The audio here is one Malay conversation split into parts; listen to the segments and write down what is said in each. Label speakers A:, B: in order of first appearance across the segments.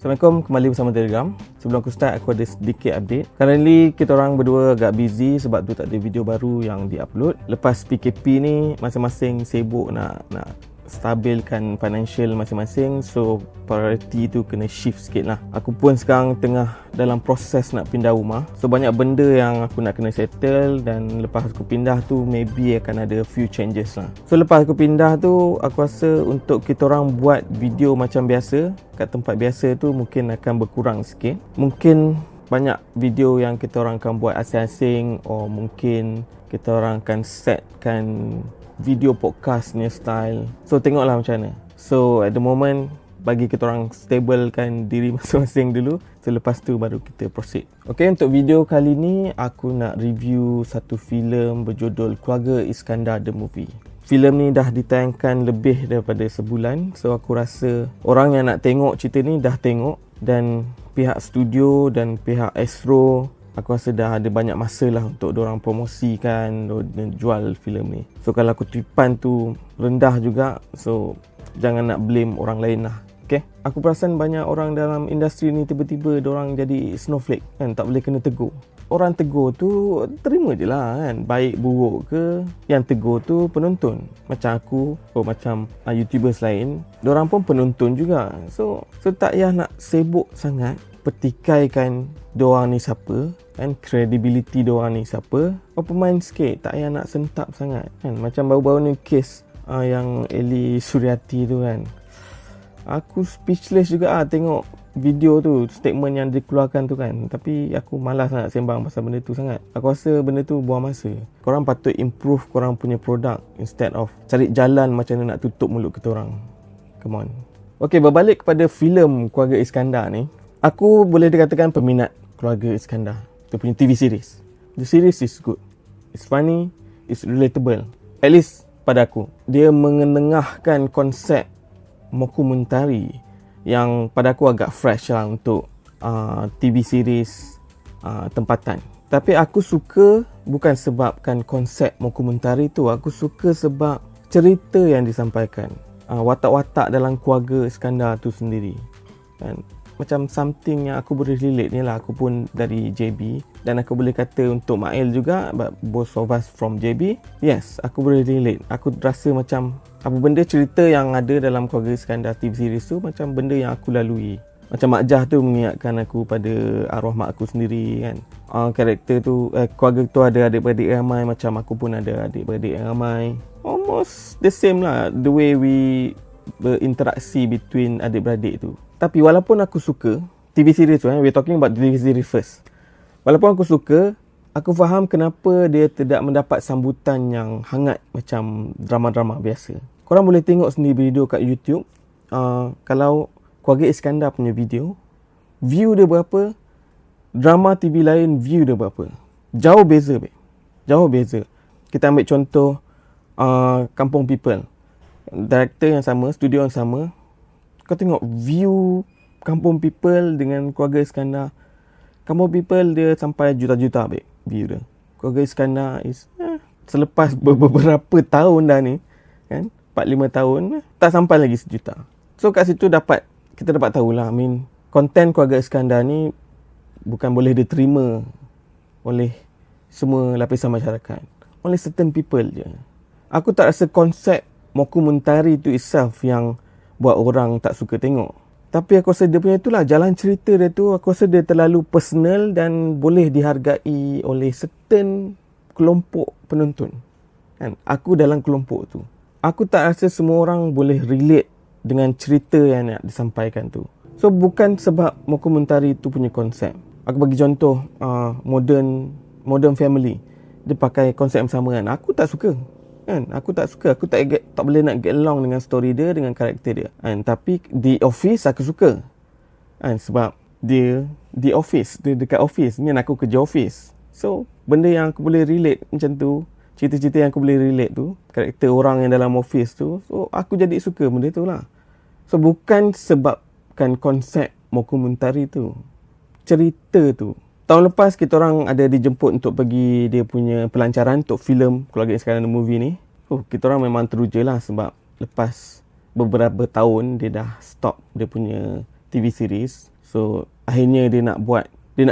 A: Assalamualaikum, kembali bersama Telegram. Sebelum aku start, aku ada sedikit update. Currently, kita orang berdua agak busy sebab tu tak ada video baru yang di-upload. Lepas PKP ni, masing-masing sibuk nak stabilkan financial masing-masing. So, priority tu kena shift sikit lah. Aku pun sekarang tengah dalam proses nak pindah rumah. So, banyak benda yang aku nak kena settle dan lepas aku pindah tu, maybe akan ada few changes lah. So, lepas aku pindah tu, aku rasa untuk kita orang buat video macam biasa, kat tempat biasa tu mungkin akan berkurang sikit. Mungkin banyak video yang kita orang akan buat asing-asing, or mungkin kita orang akan setkan video podcast ni style. So tengoklah macam mana. So at the moment, bagi kita orang stablekan diri masing-masing dulu. So lepas tu baru kita proceed. Okay, untuk video kali ni aku nak review satu filem berjudul Keluarga Iskandar The Movie. Filem ni dah ditayangkan lebih daripada sebulan. So aku rasa orang yang nak tengok cerita ni dah tengok, dan pihak studio dan pihak Astro, aku rasa dah ada banyak masa lah untuk diorang promosikan dan jual filem ni. So kalau kutipan tu rendah juga, so jangan nak blame orang lain lah. Okay? Aku perasan banyak orang dalam industri ni tiba-tiba diorang jadi snowflake kan, tak boleh kena tegur. Orang tegur tu terima je lah kan, baik buruk ke, yang tegur tu penonton. Macam aku, macam YouTubers lain, diorang pun penonton juga. So tak payah nak sibuk sangat petikaikan diorang ni siapa kan, credibility diorang ni siapa. Pemain sikit, tak payah nak sentap sangat kan. Macam baru-baru ni kes yang Eli Suryati tu kan, aku speechless juga tengok video tu, statement yang dikeluarkan tu kan. Tapi aku malas nak sembang pasal benda tu sangat. Aku rasa benda tu buang masa. Korang patut improve korang punya produk instead of cari jalan macam mana nak tutup mulut kita orang. Come on. Okay, berbalik kepada filem Keluarga Iskandar ni, aku boleh dikatakan peminat Keluarga Iskandar. Dia punya TV series. The series is good. It's funny, it's relatable. At least pada aku. Dia mengenengahkan konsep dokumentari yang pada aku agak fresh lah untuk TV series tempatan. Tapi aku suka bukan sebabkan konsep dokumentari tu. Aku suka sebab cerita yang disampaikan. Watak-watak dalam Keluarga Iskandar tu sendiri. Dan macam something yang aku boleh relate ni lah. Aku pun dari JB, dan aku boleh kata untuk Mail juga, but both of us from JB. Yes, aku boleh relate. Aku rasa macam apa benda cerita yang ada dalam Keluarga Iskandar TV series tu macam benda yang aku lalui. Macam Mak Jah tu mengingatkan aku pada arwah mak aku sendiri kan. Karakter tu, keluarga tu ada adik-beradik ramai, macam aku pun ada adik-beradik yang ramai. Almost the same lah, the way we berinteraksi between adik-beradik tu. Tapi walaupun aku suka TV series tu, we're talking about TV series first. Walaupun aku suka, aku faham kenapa dia tidak mendapat sambutan yang hangat macam drama-drama biasa. Korang boleh tengok sendiri video kat YouTube. Kalau Keluarga Iskandar punya video, view dia berapa, drama TV lain view dia berapa. Jauh beza, babe. Jauh beza. Kita ambil contoh Kampung People. Director yang sama, studio yang sama. Kau tengok view Kampung People dengan Keluarga Iskandar. Kampung People dia sampai juta-juta, babe, view dia. Keluarga Iskandar is selepas beberapa tahun dah ni kan, 4-5 tahun tak sampai lagi sejuta. So kat situ kita dapat tahulah, konten Keluarga Iskandar ni bukan boleh diterima oleh semua lapisan masyarakat, oleh certain people je. Aku tak rasa konsep dokumentari tu itself yang buat orang tak suka tengok. Tapi aku rasa dia punya itulah, jalan cerita dia tu, aku rasa dia terlalu personal dan boleh dihargai oleh certain kelompok penonton. Kan? Aku dalam kelompok tu. Aku tak rasa semua orang boleh relate dengan cerita yang nak disampaikan tu. So bukan sebab dokumentari tu punya konsep. Aku bagi contoh Modern Family. Dia pakai konsep yang sama kan. Aku tak suka. Kan? Aku tak suka. Aku tak boleh nak get along dengan story dia, dengan karakter dia. Kan? Tapi The Office aku suka. Kan? Sebab dia The Office, dia dekat office. Ni aku kerja office. So benda yang aku boleh relate macam tu, cerita-cerita yang aku boleh relate tu, karakter orang yang dalam office tu, so aku jadi suka benda tu lah. So bukan sebabkan konsep dokumentari tu, cerita tu. Tahun lepas kita orang ada dijemput untuk pergi dia punya pelancaran untuk filem Keluarga Iskandar The Movie ni. Kita orang memang teruja lah sebab lepas beberapa tahun dia dah stop dia punya TV series. So akhirnya dia nak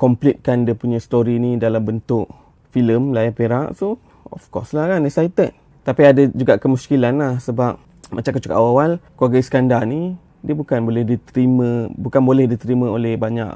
A: completekan dia punya story ni dalam bentuk filem layar perak. So of course lah kan, excited. Tapi ada juga kemusykilan lah, sebab macam aku cakap awal, Keluarga Iskandar ni dia bukan boleh diterima oleh banyak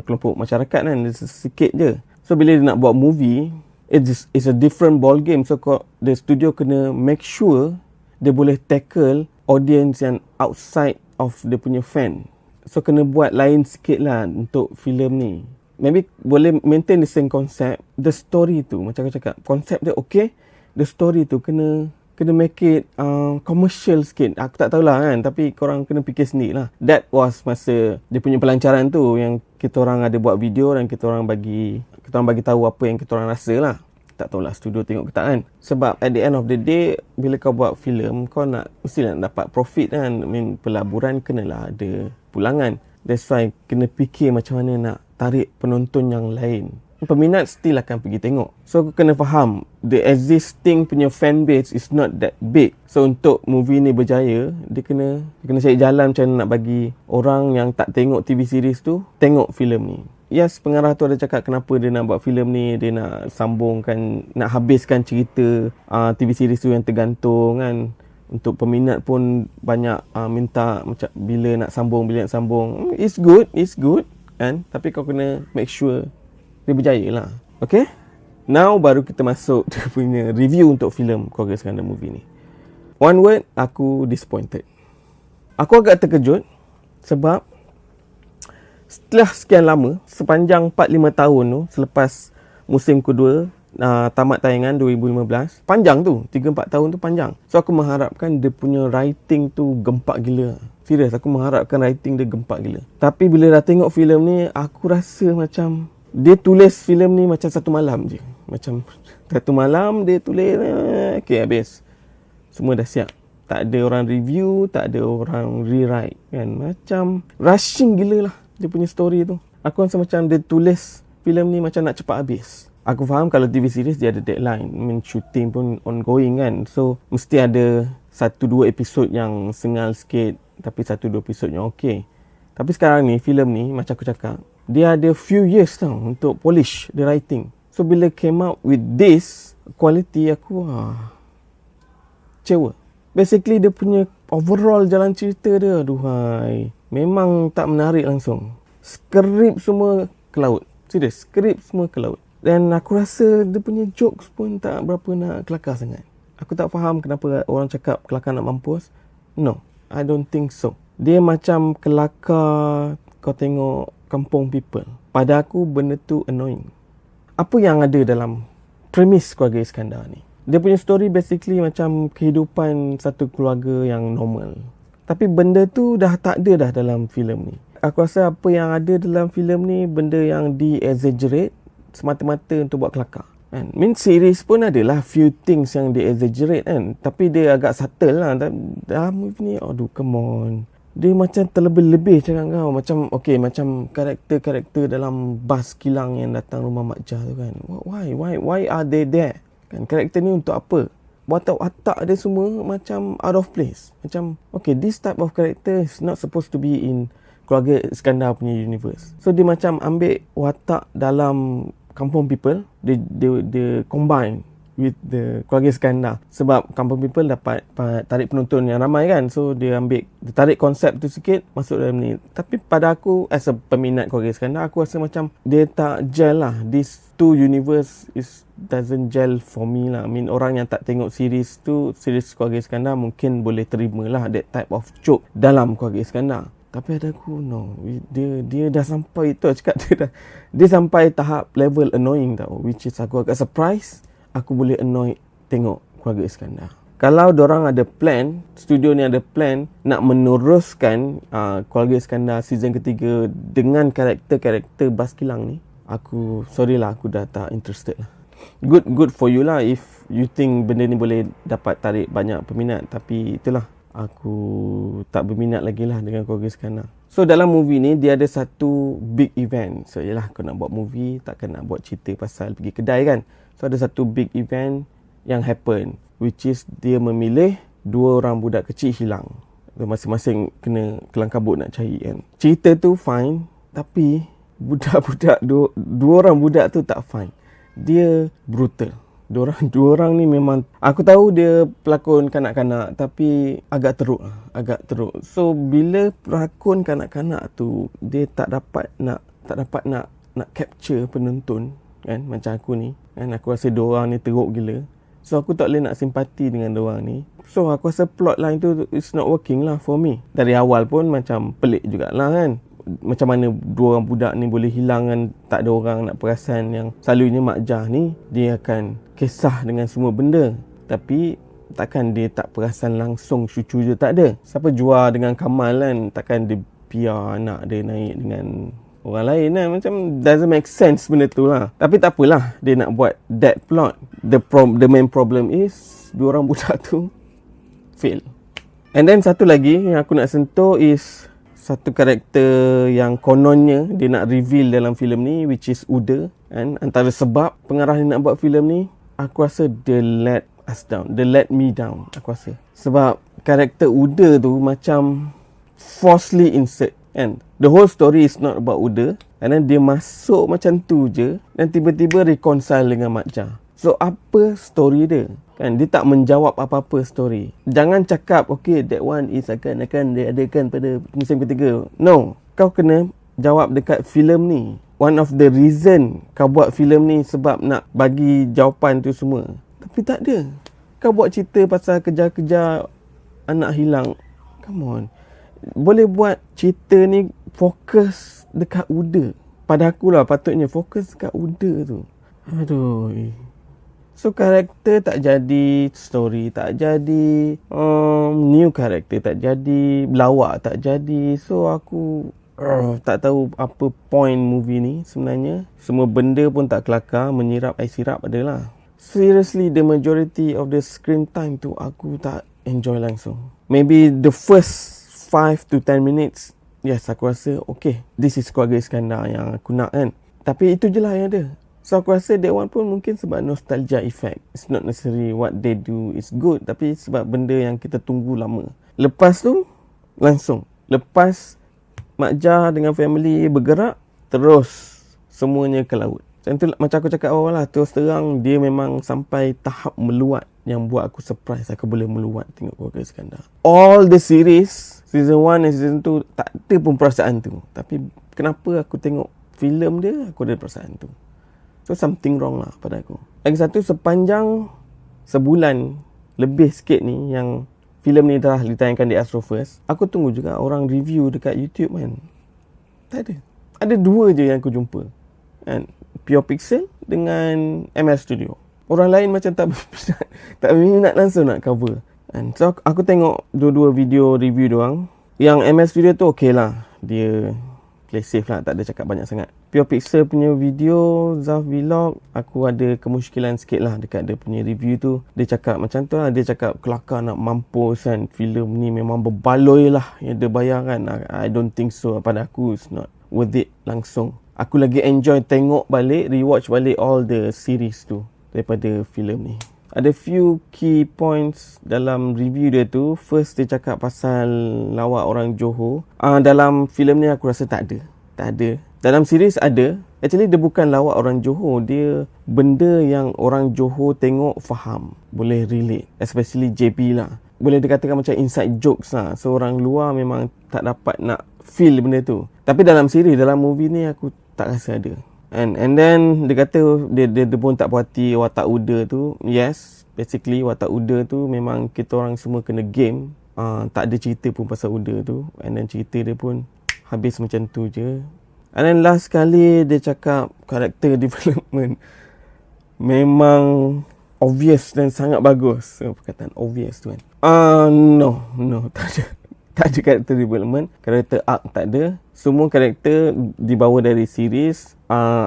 A: kelompok masyarakat kan, dia sikit je. So bila dia nak buat movie, it's a different ball game. So the studio kena make sure dia boleh tackle audience yang outside of dia punya fan. So kena buat lain sikit lah untuk filem ni. Maybe boleh maintain the same concept. The story tu, macam aku cakap, konsep dia okay, the story tu kena make it commercial sikit. Aku tak tahulah kan, tapi korang kena fikir sendiri lah. That was masa dia punya pelancaran tu, yang kita orang ada buat video dan kita orang bagi tahu apa yang kita orang rasa lah. Tak tahulah studio tengok ke tak kan. Sebab at the end of the day, bila kau buat filem, kau mesti nak dapat profit kan. I mean, pelaburan kenalah ada pulangan. That's why kena fikir macam mana nak tarik penonton yang lain. Peminat still akan pergi tengok. So kau kena faham, the existing punya fan base is not that big. So untuk movie ni berjaya, dia kena cari jalan macam mana nak bagi orang yang tak tengok TV series tu tengok filem ni. Yes, pengarah tu ada cakap kenapa dia nak buat filem ni, dia nak sambungkan, nak habiskan cerita TV series tu yang tergantung kan. Untuk peminat pun banyak minta macam bila nak sambung. It's good kan, tapi kau kena make sure dia berjaya lah. Okay, now baru kita masuk dia punya review untuk filem Keluarga Iskandar movie ni. One word, aku disappointed. Aku agak terkejut sebab setelah sekian lama, sepanjang 4-5 tahun tu, selepas musim kedua tamat tayangan 2015, panjang tu, 3-4 tahun tu panjang. So aku mengharapkan dia punya writing tu gempak gila. Serius, aku mengharapkan writing dia gempak gila. Tapi bila dah tengok filem ni, aku rasa macam dia tulis filem ni macam satu malam je. Macam satu malam dia tulis, okay, habis. Semua dah siap. Tak ada orang review, tak ada orang rewrite kan. Macam rushing gila lah dia punya story tu. Aku rasa macam dia tulis filem ni macam nak cepat habis. Aku faham kalau TV series dia ada deadline. I mean, shooting pun ongoing kan. So mesti ada 1-2 episod yang sengal sikit, tapi 1-2 episod yang okay. Tapi sekarang ni filem ni, macam aku cakap, dia ada few years tau untuk polish the writing. So bila came out with this quality, aku kecewa. Basically dia punya overall jalan cerita dia, aduhai, memang tak menarik langsung. Skrip semua ke laut. Serius, skrip semua ke laut. Dan aku rasa dia punya jokes pun tak berapa nak kelakar sangat. Aku tak faham kenapa orang cakap kelakar nak mampus. No, I don't think so. Dia macam kelakar kau tengok Kampung People. Pada aku benda tu annoying. Apa yang ada dalam premis Keluarga Iskandar ni? Dia punya story basically macam kehidupan satu keluarga yang normal. Tapi benda tu dah tak ada dah dalam filem ni. Aku rasa apa yang ada dalam filem ni benda yang di-exaggerate semata-mata untuk buat kelakar. Kan? Series pun adalah few things yang di-exaggerate kan. Tapi dia agak subtle lah. Dalam movie ni, aduh come on. Dia macam terlebih-lebih cakap kau. Macam, okay, macam karakter-karakter dalam bas kilang yang datang rumah Mak Jah tu kan. Why are they there? Kan, karakter ni untuk apa? Watak dia semua macam out of place. Macam, okay, this type of character is not supposed to be in Keluarga Iskandar punya universe. So, dia macam ambil watak dalam Kampung People, dia combine with the Keluarga Iskandar. Sebab Kampung People dapat tarik penonton yang ramai kan. So dia tarik konsep tu sikit masuk dalam ni. Tapi pada aku as a peminat Keluarga Iskandar, aku rasa macam dia tak gel lah. These two universe doesn't gel for me lah. I mean, orang yang tak tengok series Keluarga Iskandar mungkin boleh terima lah that type of joke dalam Keluarga Iskandar. Tapi ada aku, no. Dia dah sampai tu, cakap dia sampai tahap level annoying tau. Which is aku agak surprise aku boleh annoyed tengok Keluarga Iskandar. Kalau dorang ada plan, studio ni ada plan nak meneruskan Keluarga Iskandar season ketiga dengan karakter-karakter bas kilang ni, aku sorry lah, aku dah tak interested lah. Good for you lah if you think benda ni boleh dapat tarik banyak peminat. Tapi itulah, aku tak berminat lagi lah dengan Keluarga Iskandar. So dalam movie ni dia ada satu big event. So yalah, kau nak buat movie, takkan nak buat cerita pasal pergi kedai kan. So ada satu big event yang happen, which is dia memilih 2 orang budak kecil hilang. So, masing-masing kena kelang kabut nak cari kan. Cerita tu fine, tapi budak-budak dua orang budak tu tak fine. Dia brutal. Dua orang ni memang, aku tahu dia pelakon kanak-kanak tapi agak teruk. So bila pelakon kanak-kanak tu dia tak dapat nak capture penonton kan, macam aku ni kan, aku rasa dua orang ni teruk gila. So aku tak boleh nak simpati dengan dua orang ni. So aku rasa plot line tu it's not working lah for me. Dari awal pun macam pelik jugalah kan. Macam mana dua orang budak ni boleh hilang kan, tak ada orang nak perasan. Yang selalunya Mak Jah ni dia akan kisah dengan semua benda, tapi takkan dia tak perasan langsung cucu je, tak ada. Siapa Jua dengan Kamal kan, takkan dia biar anak dia naik dengan orang lain kan. Macam doesn't make sense benda tu lah. Tapi tak apalah, dia nak buat that plot. The main problem is dua orang budak tu fail. And then satu lagi yang aku nak sentuh is satu karakter yang kononnya dia nak reveal dalam filem ni, which is Uda. And antara sebab pengarah ni nak buat filem ni, aku rasa dia let us down. Dia let me down, aku rasa. Sebab karakter Uda tu macam falsely insert kan. The whole story is not about Uda, and then dia masuk macam tu je dan tiba-tiba reconcile dengan Mak Jah. So apa story dia? Kan dia tak menjawab apa-apa story. Jangan cakap okay that one is akan diadakan pada musim ketiga. No, kau kena jawab dekat filem ni. One of the reason kau buat filem ni sebab nak bagi jawapan tu semua. Tapi tak ada. Kau buat cerita pasal kejar-kejar anak hilang. Come on. Boleh buat cerita ni fokus dekat Uda. Pada akulah patutnya fokus dekat Uda tu. Aduh. So karakter tak jadi, story tak jadi, new karakter tak jadi, lawak tak jadi. So aku tak tahu apa point movie ni sebenarnya. Semua benda pun tak kelakar, menyirap air sirap adalah. Seriously, the majority of the screen time tu aku tak enjoy langsung. Maybe the first 5 to 10 minutes, yes, aku rasa okay, this is Keluarga Iskandar yang aku nak kan. Tapi itu je lah yang ada. So aku rasa that one pun mungkin sebab nostalgia effect. It's not necessarily what they do is good, tapi sebab benda yang kita tunggu lama. Lepas tu langsung, lepas Mak Jah dengan family bergerak, terus semuanya ke laut. Macam aku cakap awal lah, terus terang dia memang sampai tahap meluat yang buat aku surprise aku boleh meluat tengok Keluarga Iskandar. All the series, season 1 dan season 2 tak ada pun perasaan tu. Tapi kenapa aku tengok filem dia, aku ada perasaan tu. So something wrong lah pada aku. Lagi satu, sepanjang sebulan lebih sikit ni yang filem ni dah ditayangkan di Astro First, aku tunggu juga orang review dekat YouTube kan. Tak ada. Ada dua je yang aku jumpa kan? Pure Pixel dengan ML Studio. Orang lain macam tak minat langsung nak cover kan? So aku tengok dua-dua video review diorang. Yang ML Studio tu okey lah, dia play safe lah, tak ada cakap banyak sangat. Pure Pixel punya video, Zaf Vlog, aku ada kemusykilan sikit lah dekat dia punya review tu. Dia cakap macam tu lah, dia cakap kelakar nak mampus kan, filem ni memang berbaloi lah yang dia bayar kan. I don't think so. Pada aku it's not worth it langsung. Aku lagi enjoy tengok balik, rewatch balik all the series tu daripada filem ni. Ada few key points dalam review dia tu. First, dia cakap pasal lawak orang Johor. Dalam filem ni aku rasa tak ada. Dalam series ada. Actually dia bukan lawak orang Johor, dia benda yang orang Johor tengok faham, boleh relate, especially JB lah. Boleh dikatakan macam inside jokes lah. So orang luar memang tak dapat nak feel benda tu. Tapi dalam series, dalam movie ni aku tak rasa ada. And then dia kata dia pun tak puas hati watak Uda tu. Yes, basically watak Uda tu memang kita orang semua kena game. Tak ada cerita pun pasal Uda tu. And then cerita dia pun habis macam tu je. And then last kali dia cakap character development memang obvious dan sangat bagus. So, perkataan obvious tu kan. No, tak ada. Tak ada character development. Character arc tak ada. Semua karakter dibawa dari series.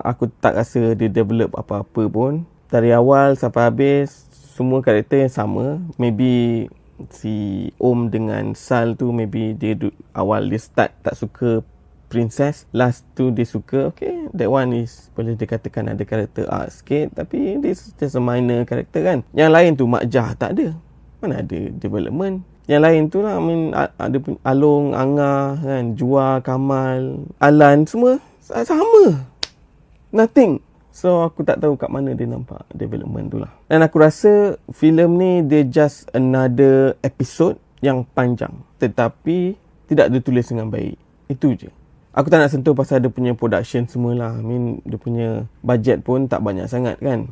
A: Aku tak rasa dia develop apa-apa pun. Dari awal sampai habis, semua karakter yang sama. Maybe si Om dengan Sal tu, maybe dia awal dia start tak suka princess, last tu dia suka. Okay, that one is boleh dikatakan ada karakter arc sikit. Tapi this just a minor karakter kan. Yang lain tu Mak Jah tak ada. Mana ada development. Yang lain tu lah, I mean, ada Along, Angah kan, Jua, Kamal, Alan, semua sama. Nothing. So aku tak tahu kat mana dia nampak development tu lah. Dan aku rasa filem ni dia just another episode yang panjang, tetapi tidak ditulis dengan baik. Itu je. Aku tak nak sentuh pasal dia punya production semualah. I mean, dia punya budget pun tak banyak sangat kan.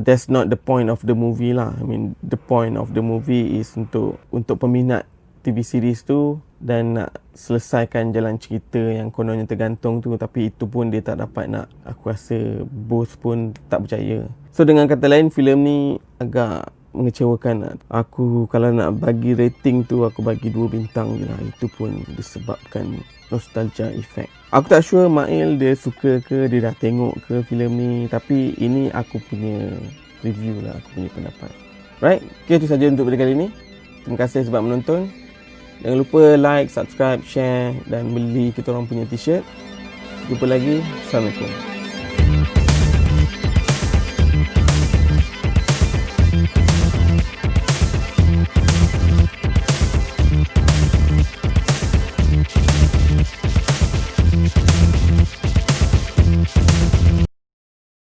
A: That's not the point of the movie lah. I mean, the point of the movie is untuk peminat TV series tu dan nak selesaikan jalan cerita yang kononnya tergantung tu, tapi itu pun dia tak dapat nak. Aku rasa bos pun tak percaya. So dengan kata lain, filem ni agak mengecewakan. Aku kalau nak bagi rating tu, aku bagi 2 bintang je lah. Itu pun disebabkan nostalgia effect. Aku tak sure Mail dia suka ke, dia dah tengok ke filem ni, tapi ini aku punya review lah, aku punya pendapat. Right, okay, itu saja untuk video kali ni. Terima kasih sebab menonton. Jangan lupa like, subscribe, share dan beli kita orang punya t-shirt. Jumpa lagi. Assalamualaikum.